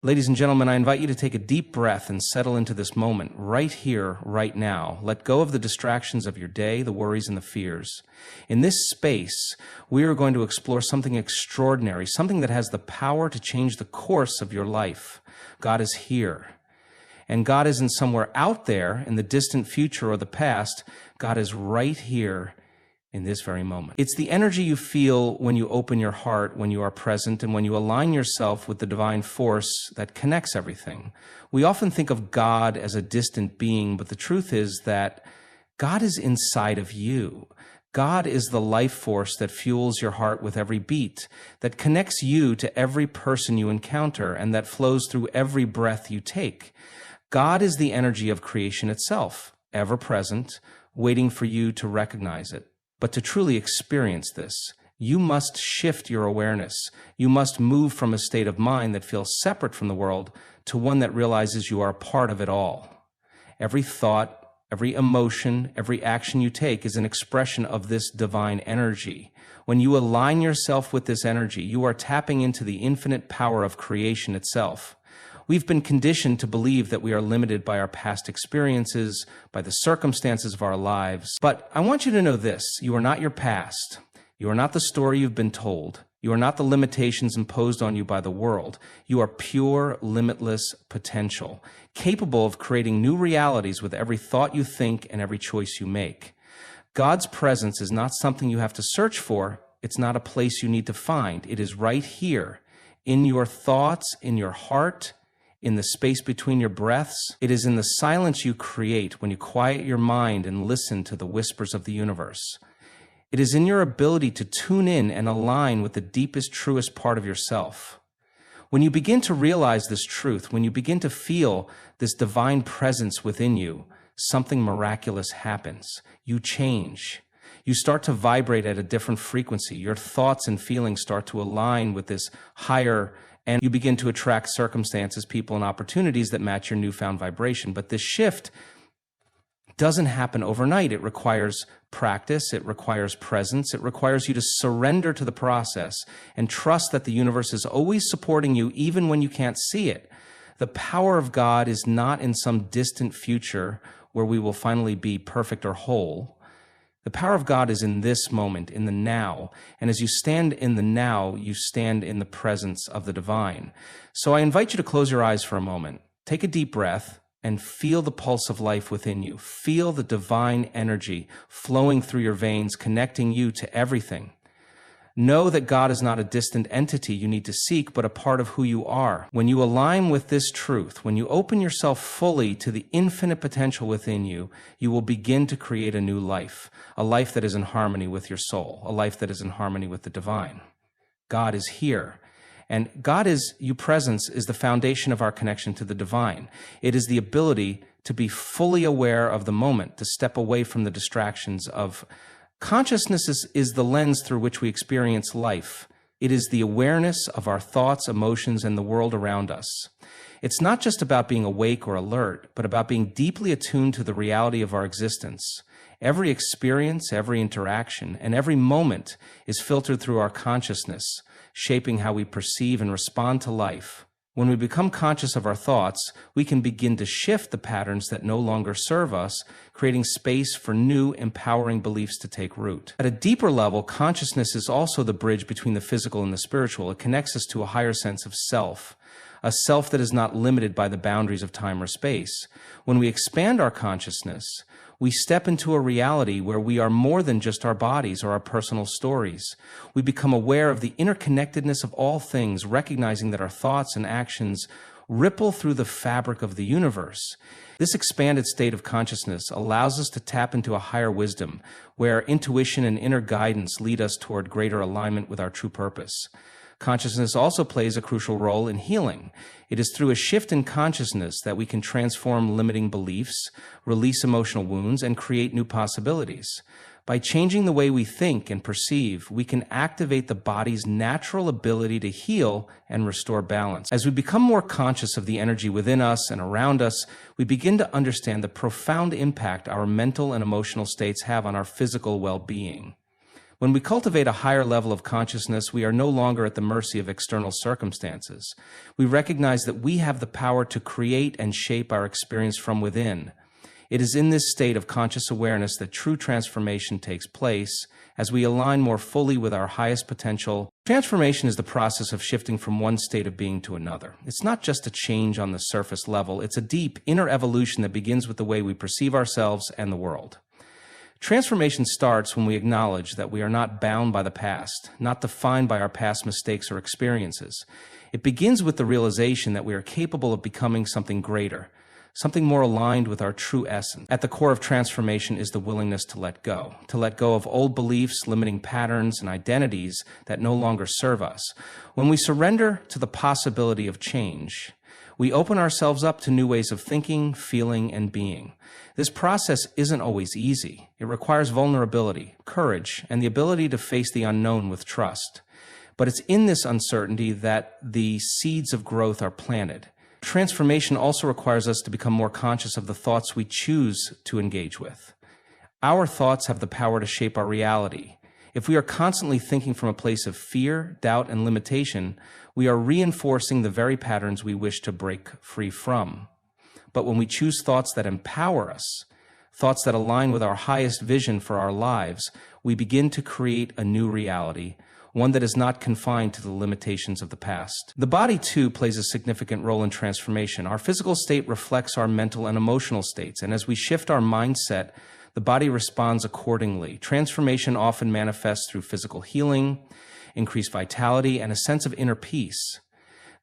Ladies and gentlemen, I invite you to take a deep breath and settle into this moment, right here, right now. Let go of the distractions of your day, the worries and the fears. In this space, we are going to explore something extraordinary, something that has the power to change the course of your life. God is here. And God isn't somewhere out there in the distant future or the past. God is right here in this very moment. It's the energy you feel when you open your heart, when you are present, and when you align yourself with the divine force that connects everything. We often think of God as a distant being, but the truth is that God is inside of you. God is the life force that fuels your heart with every beat, that connects you to every person you encounter, and that flows through every breath you take. God is the energy of creation itself, ever present, waiting for you to recognize it. But to truly experience this, you must shift your awareness. You must move from a state of mind that feels separate from the world to one that realizes you are a part of it all. Every thought, every emotion, every action you take is an expression of this divine energy. When you align yourself with this energy, you are tapping into the infinite power of creation itself. We've been conditioned to believe that we are limited by our past experiences, by the circumstances of our lives. But I want you to know this: you are not your past. You are not the story you've been told. You are not the limitations imposed on you by the world. You are pure, limitless potential, capable of creating new realities with every thought you think and every choice you make. God's presence is not something you have to search for. It's not a place you need to find. It is right here, in your thoughts, in your heart, in the space between your breaths. It is in the silence you create when you quiet your mind and listen to the whispers of the universe. It is in your ability to tune in and align with the deepest, truest part of yourself. When you begin to realize this truth, when you begin to feel this divine presence within you, something miraculous happens. You change. You start to vibrate at a different frequency. Your thoughts and feelings start to align with this higher, and you begin to attract circumstances, people, and opportunities that match your newfound vibration. But this shift doesn't happen overnight. It requires practice. It requires presence. It requires you to surrender to the process and trust that the universe is always supporting you even when you can't see it. The power of God is not in some distant future where we will finally be perfect or whole. The power of God is in this moment, in the now. And as you stand in the now, you stand in the presence of the divine. So I invite you to close your eyes for a moment. Take a deep breath and feel the pulse of life within you. Feel the divine energy flowing through your veins, connecting you to everything. Know that God is not a distant entity you need to seek, but a part of who you are. When you align with this truth, when you open yourself fully to the infinite potential within you, you will begin to create a new life, a life that is in harmony with your soul, a life that is in harmony with the divine. God is here. And your presence is the foundation of our connection to the divine. It is the ability to be fully aware of the moment, to step away from the distractions of consciousness is the lens through which we experience life. It is the awareness of our thoughts, emotions, and the world around us. It's not just about being awake or alert, but about being deeply attuned to the reality of our existence. Every experience, every interaction, and every moment is filtered through our consciousness, shaping how we perceive and respond to life. When we become conscious of our thoughts, we can begin to shift the patterns that no longer serve us, creating space for new, empowering beliefs to take root. At a deeper level, consciousness is also the bridge between the physical and the spiritual. It connects us to a higher sense of self, a self that is not limited by the boundaries of time or space. When we expand our consciousness, we step into a reality where we are more than just our bodies or our personal stories. We become aware of the interconnectedness of all things, recognizing that our thoughts and actions ripple through the fabric of the universe. This expanded state of consciousness allows us to tap into a higher wisdom, where intuition and inner guidance lead us toward greater alignment with our true purpose. Consciousness also plays a crucial role in healing. It is through a shift in consciousness that we can transform limiting beliefs, release emotional wounds, and create new possibilities. By changing the way we think and perceive, we can activate the body's natural ability to heal and restore balance. As we become more conscious of the energy within us and around us, we begin to understand the profound impact our mental and emotional states have on our physical well-being. When we cultivate a higher level of consciousness, we are no longer at the mercy of external circumstances. We recognize that we have the power to create and shape our experience from within. It is in this state of conscious awareness that true transformation takes place as we align more fully with our highest potential. Transformation is the process of shifting from one state of being to another. It's not just a change on the surface level, it's a deep inner evolution that begins with the way we perceive ourselves and the world. Transformation starts when we acknowledge that we are not bound by the past, not defined by our past mistakes or experiences. It begins with the realization that we are capable of becoming something greater, something more aligned with our true essence. At the core of transformation is the willingness to let go of old beliefs, limiting patterns, and identities that no longer serve us. When we surrender to the possibility of change, we open ourselves up to new ways of thinking, feeling, and being. This process isn't always easy. It requires vulnerability, courage, and the ability to face the unknown with trust. But it's in this uncertainty that the seeds of growth are planted. Transformation also requires us to become more conscious of the thoughts we choose to engage with. Our thoughts have the power to shape our reality. If we are constantly thinking from a place of fear, doubt, and limitation, we are reinforcing the very patterns we wish to break free from. But when we choose thoughts that empower us, thoughts that align with our highest vision for our lives, we begin to create a new reality, one that is not confined to the limitations of the past. The body, too, plays a significant role in transformation. Our physical state reflects our mental and emotional states, and as we shift our mindset, the body responds accordingly. Transformation often manifests through physical healing, increased vitality, and a sense of inner peace.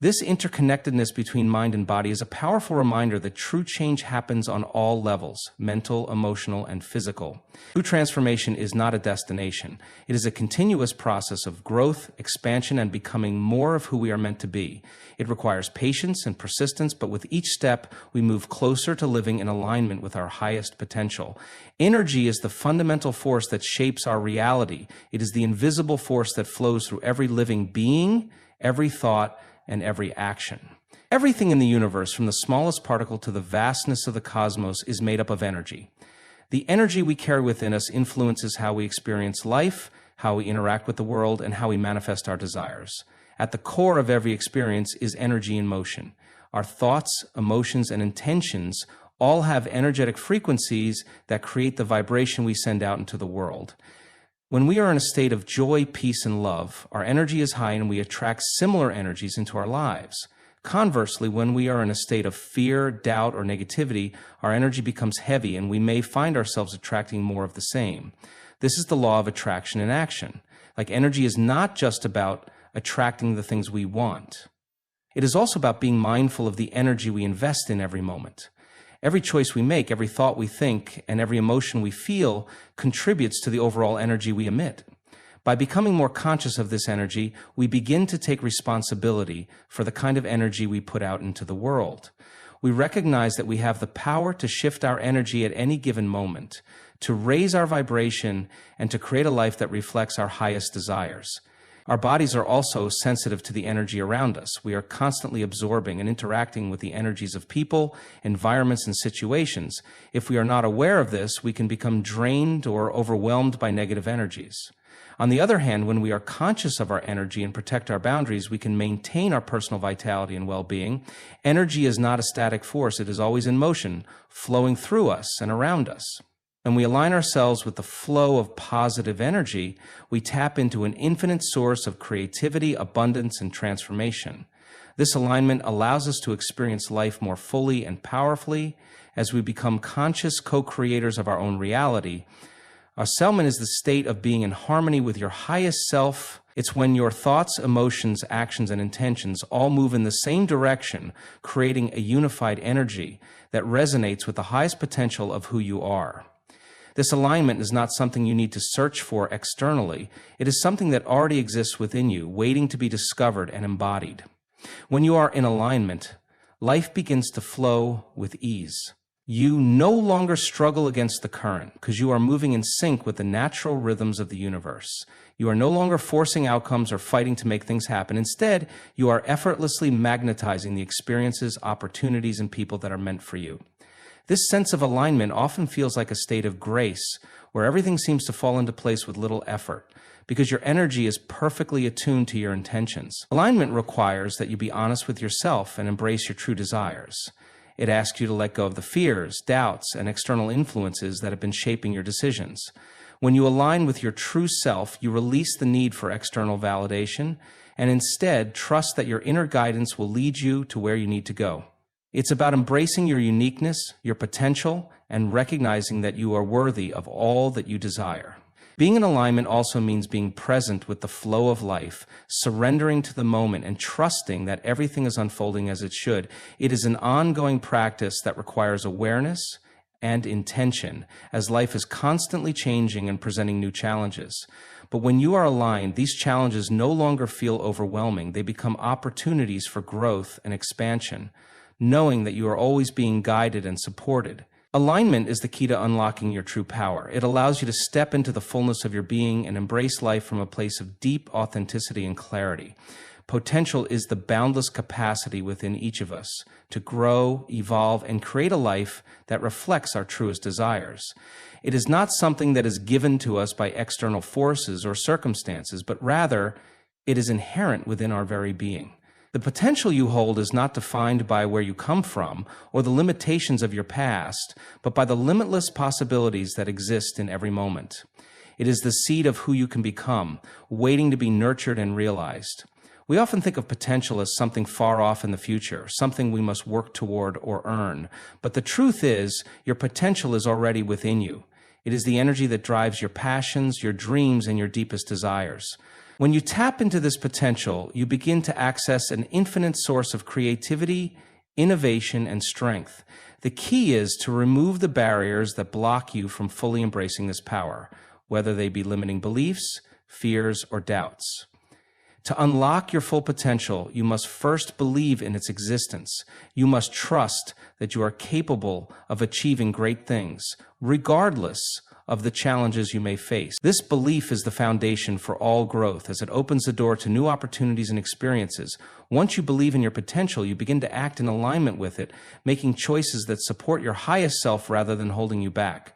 This interconnectedness between mind and body is a powerful reminder that true change happens on all levels, mental, emotional, and physical. True transformation is not a destination. It is a continuous process of growth, expansion, and becoming more of who we are meant to be. It requires patience and persistence, but with each step, we move closer to living in alignment with our highest potential. Energy is the fundamental force that shapes our reality. It is the invisible force that flows through every living being, every thought, and every action. Everything in the universe, from the smallest particle to the vastness of the cosmos, is made up of energy. The energy we carry within us influences how we experience life, how we interact with the world, and how we manifest our desires. At the core of every experience is energy in motion. Our thoughts, emotions, and intentions all have energetic frequencies that create the vibration we send out into the world. When we are in a state of joy, peace, and love, our energy is high and we attract similar energies into our lives. Conversely, when we are in a state of fear, doubt, or negativity, our energy becomes heavy and we may find ourselves attracting more of the same. This is the law of attraction in action. Energy is not just about attracting the things we want. It is also about being mindful of the energy we invest in every moment. Every choice we make, every thought we think, and every emotion we feel contributes to the overall energy we emit. By becoming more conscious of this energy, we begin to take responsibility for the kind of energy we put out into the world. We recognize that we have the power to shift our energy at any given moment, to raise our vibration, and to create a life that reflects our highest desires. Our bodies are also sensitive to the energy around us. We are constantly absorbing and interacting with the energies of people, environments, and situations. If we are not aware of this, we can become drained or overwhelmed by negative energies. On the other hand, when we are conscious of our energy and protect our boundaries, we can maintain our personal vitality and well-being. Energy is not a static force. It is always in motion, flowing through us and around us. When we align ourselves with the flow of positive energy, we tap into an infinite source of creativity, abundance, and transformation. This alignment allows us to experience life more fully and powerfully as we become conscious co-creators of our own reality. Our Selman is the state of being in harmony with your highest self. It's when your thoughts, emotions, actions, and intentions all move in the same direction, creating a unified energy that resonates with the highest potential of who you are. This alignment is not something you need to search for externally. It is something that already exists within you, waiting to be discovered and embodied. When you are in alignment, life begins to flow with ease. You no longer struggle against the current because you are moving in sync with the natural rhythms of the universe. You are no longer forcing outcomes or fighting to make things happen. Instead, you are effortlessly magnetizing the experiences, opportunities, and people that are meant for you. This sense of alignment often feels like a state of grace, where everything seems to fall into place with little effort. because your energy is perfectly attuned to your intentions. Alignment requires that you be honest with yourself and embrace your true desires. It asks you to let go of the fears, doubts, and external influences that have been shaping your decisions. When you align with your true self, you release the need for external validation and instead trust that your inner guidance will lead you to where you need to go. It's about embracing your uniqueness, your potential, and recognizing that you are worthy of all that you desire. Being in alignment also means being present with the flow of life, surrendering to the moment, and trusting that everything is unfolding as it should. It is an ongoing practice that requires awareness and intention, as life is constantly changing and presenting new challenges. But when you are aligned, these challenges no longer feel overwhelming. They become opportunities for growth and expansion, knowing that you are always being guided and supported. Alignment is the key to unlocking your true power. It allows you to step into the fullness of your being and embrace life from a place of deep authenticity and clarity. Potential is the boundless capacity within each of us to grow, evolve, and create a life that reflects our truest desires. It is not something that is given to us by external forces or circumstances, but rather, it is inherent within our very being. The potential you hold is not defined by where you come from or the limitations of your past, but by the limitless possibilities that exist in every moment. It is the seed of who you can become, waiting to be nurtured and realized. We often think of potential as something far off in the future, something we must work toward or earn. But the truth is, your potential is already within you. It is the energy that drives your passions, your dreams, and your deepest desires. When you tap into this potential, you begin to access an infinite source of creativity, innovation, and strength. The key is to remove the barriers that block you from fully embracing this power, whether they be limiting beliefs, fears, or doubts. To unlock your full potential, you must first believe in its existence. You must trust that you are capable of achieving great things, regardless of the challenges you may face. This belief is the foundation for all growth as it opens the door to new opportunities and experiences. Once you believe in your potential, you begin to act in alignment with it, making choices that support your highest self rather than holding you back.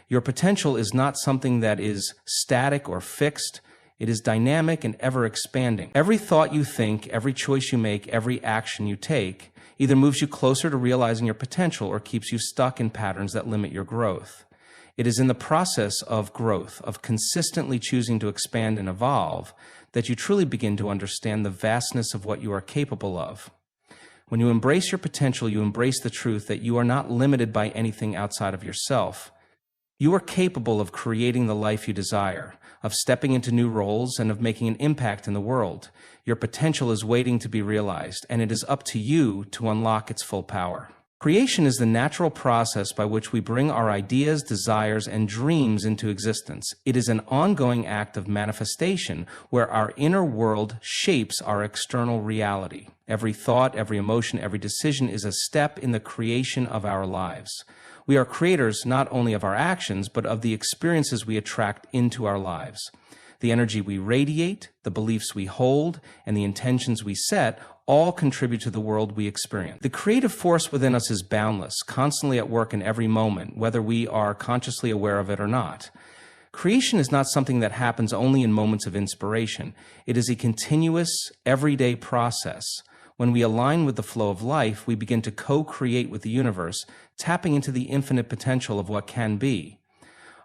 Your potential is not something that is static or fixed. It is dynamic and ever-expanding. Every thought you think, every choice you make, every action you take either moves you closer to realizing your potential or keeps you stuck in patterns that limit your growth. It is in the process of growth, of consistently choosing to expand and evolve, that you truly begin to understand the vastness of what you are capable of. When you embrace your potential, you embrace the truth that you are not limited by anything outside of yourself. You are capable of creating the life you desire, of stepping into new roles, and of making an impact in the world. Your potential is waiting to be realized, and it is up to you to unlock its full power. Creation is the natural process by which we bring our ideas, desires, and dreams into existence. It is an ongoing act of manifestation where our inner world shapes our external reality. Every thought, every emotion, every decision is a step in the creation of our lives. We are creators not only of our actions, but of the experiences we attract into our lives. The energy we radiate, the beliefs we hold, and the intentions we set all contribute to the world we experience. The creative force within us is boundless, constantly at work in every moment, whether we are consciously aware of it or not. Creation is not something that happens only in moments of inspiration. It is a continuous, everyday process. When we align with the flow of life, we begin to co-create with the universe, tapping into the infinite potential of what can be.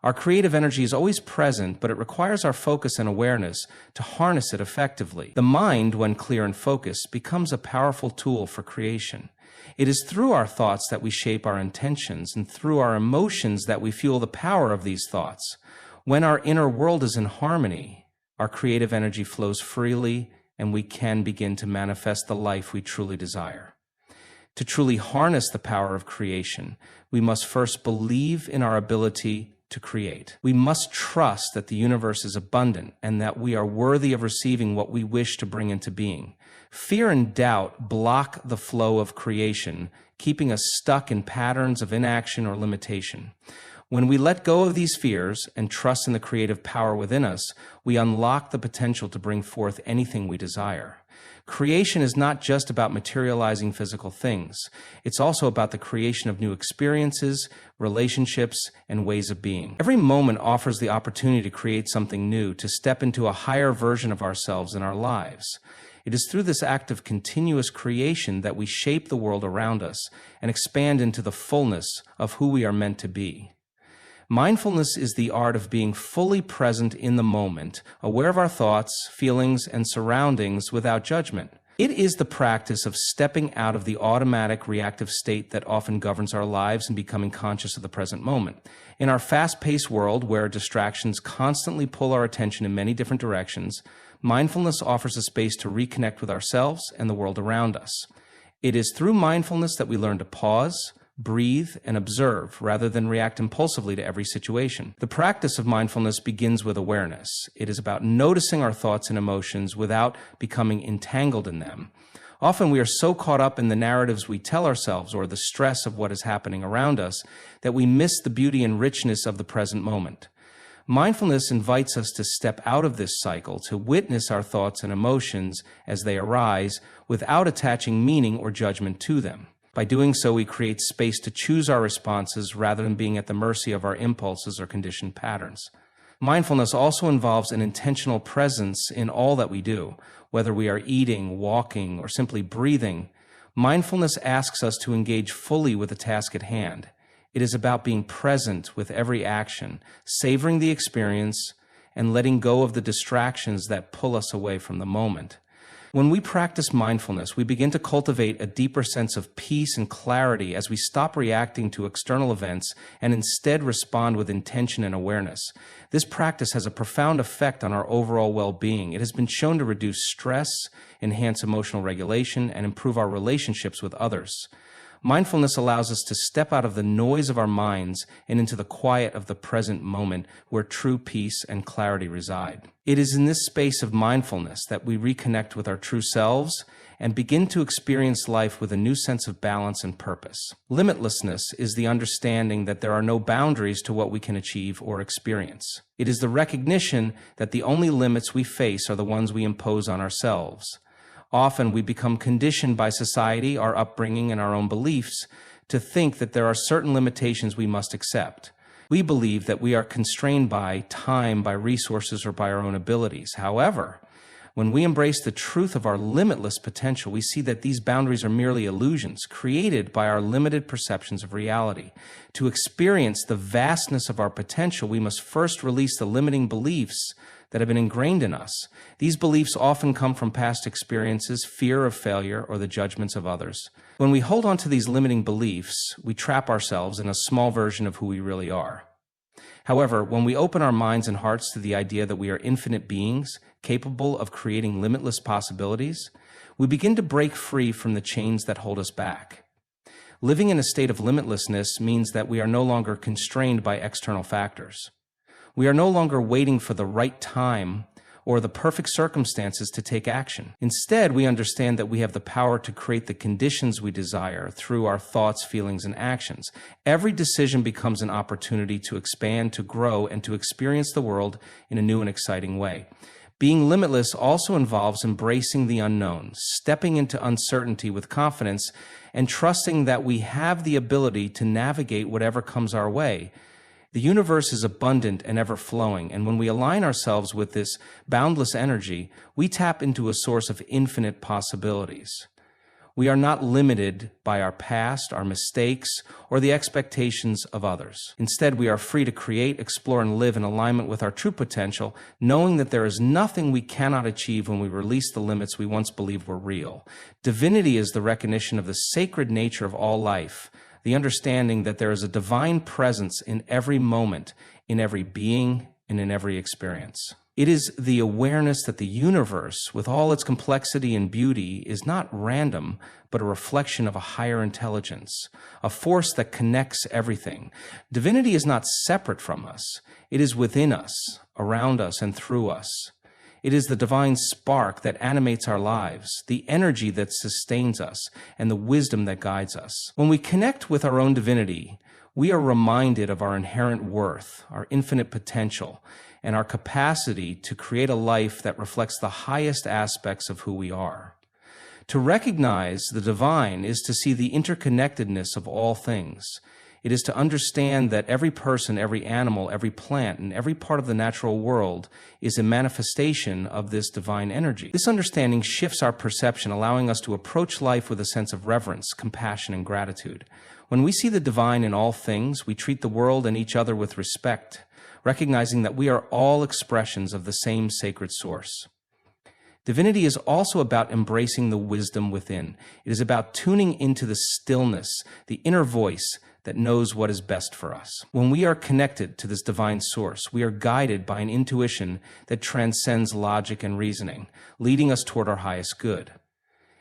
Our creative energy is always present, but it requires our focus and awareness to harness it effectively. The mind, when clear and focused, becomes a powerful tool for creation. It is through our thoughts that we shape our intentions, and through our emotions that we fuel the power of these thoughts. When our inner world is in harmony, our creative energy flows freely, and we can begin to manifest the life we truly desire. To truly harness the power of creation, we must first believe in our ability to create. We must trust that the universe is abundant and that we are worthy of receiving what we wish to bring into being. Fear and doubt block the flow of creation, keeping us stuck in patterns of inaction or limitation. When we let go of these fears and trust in the creative power within us, we unlock the potential to bring forth anything we desire. Creation is not just about materializing physical things. It's also about the creation of new experiences, relationships, and ways of being. Every moment offers the opportunity to create something new, to step into a higher version of ourselves in our lives. It is through this act of continuous creation that we shape the world around us and expand into the fullness of who we are meant to be. Mindfulness is the art of being fully present in the moment, aware of our thoughts, feelings, and surroundings without judgment. It is the practice of stepping out of the automatic reactive state that often governs our lives and becoming conscious of the present moment. In our fast-paced world where distractions constantly pull our attention in many different directions, mindfulness offers a space to reconnect with ourselves and the world around us. It is through mindfulness that we learn to pause, breathe, and observe rather than react impulsively to every situation. The practice of mindfulness begins with awareness. It is about noticing our thoughts and emotions without becoming entangled in them. Often we are so caught up in the narratives we tell ourselves or the stress of what is happening around us that we miss the beauty and richness of the present moment. Mindfulness invites us to step out of this cycle, to witness our thoughts and emotions as they arise without attaching meaning or judgment to them. By doing so, we create space to choose our responses rather than being at the mercy of our impulses or conditioned patterns. Mindfulness also involves an intentional presence in all that we do, whether we are eating, walking, or simply breathing. Mindfulness asks us to engage fully with the task at hand. It is about being present with every action, savoring the experience, and letting go of the distractions that pull us away from the moment. When we practice mindfulness, we begin to cultivate a deeper sense of peace and clarity as we stop reacting to external events and instead respond with intention and awareness. This practice has a profound effect on our overall well-being. It has been shown to reduce stress, enhance emotional regulation, and improve our relationships with others. Mindfulness allows us to step out of the noise of our minds and into the quiet of the present moment where true peace and clarity reside. It is in this space of mindfulness that we reconnect with our true selves and begin to experience life with a new sense of balance and purpose. Limitlessness is the understanding that there are no boundaries to what we can achieve or experience. It is the recognition that the only limits we face are the ones we impose on ourselves. Often we become conditioned by society, our upbringing, and our own beliefs to think that there are certain limitations we must accept. We believe that we are constrained by time, by resources, or by our own abilities. However, when we embrace the truth of our limitless potential, we see that these boundaries are merely illusions created by our limited perceptions of reality. To experience the vastness of our potential, we must first release the limiting beliefs that have been ingrained in us. These beliefs often come from past experiences, fear of failure, or the judgments of others. When we hold on to these limiting beliefs, we trap ourselves in a small version of who we really are. However, when we open our minds and hearts to the idea that we are infinite beings, capable of creating limitless possibilities, we begin to break free from the chains that hold us back. Living in a state of limitlessness means that we are no longer constrained by external factors. We are no longer waiting for the right time or the perfect circumstances to take action. Instead, we understand that we have the power to create the conditions we desire through our thoughts, feelings, and actions. Every decision becomes an opportunity to expand, to grow, and to experience the world in a new and exciting way. Being limitless also involves embracing the unknown, stepping into uncertainty with confidence, and trusting that we have the ability to navigate whatever comes our way. The universe is abundant and ever-flowing, and when we align ourselves with this boundless energy, we tap into a source of infinite possibilities. We are not limited by our past, our mistakes, or the expectations of others. Instead, we are free to create, explore, and live in alignment with our true potential, knowing that there is nothing we cannot achieve when we release the limits we once believed were real. Divinity is the recognition of the sacred nature of all life, the understanding that there is a divine presence in every moment, in every being, and in every experience. It is the awareness that the universe, with all its complexity and beauty, is not random, but a reflection of a higher intelligence, a force that connects everything. Divinity is not separate from us. It is within us, around us, and through us. It is the divine spark that animates our lives, the energy that sustains us, and the wisdom that guides us. When we connect with our own divinity, we are reminded of our inherent worth, our infinite potential, and our capacity to create a life that reflects the highest aspects of who we are. To recognize the divine is to see the interconnectedness of all things. It is to understand that every person, every animal, every plant, and every part of the natural world is a manifestation of this divine energy. This understanding shifts our perception, allowing us to approach life with a sense of reverence, compassion, and gratitude. When we see the divine in all things, we treat the world and each other with respect, recognizing that we are all expressions of the same sacred source. Divinity is also about embracing the wisdom within. It is about tuning into the stillness, the inner voice that knows what is best for us. When we are connected to this divine source, we are guided by an intuition that transcends logic and reasoning, leading us toward our highest good.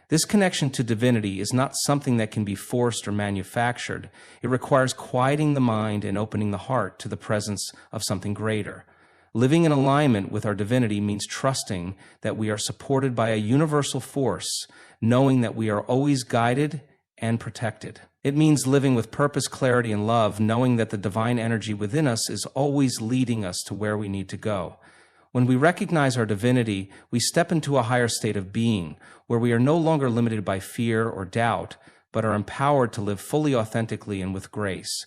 This connection to divinity is not something that can be forced or manufactured. It requires quieting the mind and opening the heart to the presence of something greater. Living in alignment with our divinity means trusting that we are supported by a universal force, knowing that we are always guided and protected. It means living with purpose, clarity, and love, knowing that the divine energy within us is always leading us to where we need to go. When we recognize our divinity, we step into a higher state of being, where we are no longer limited by fear or doubt, but are empowered to live fully, authentically, and with grace.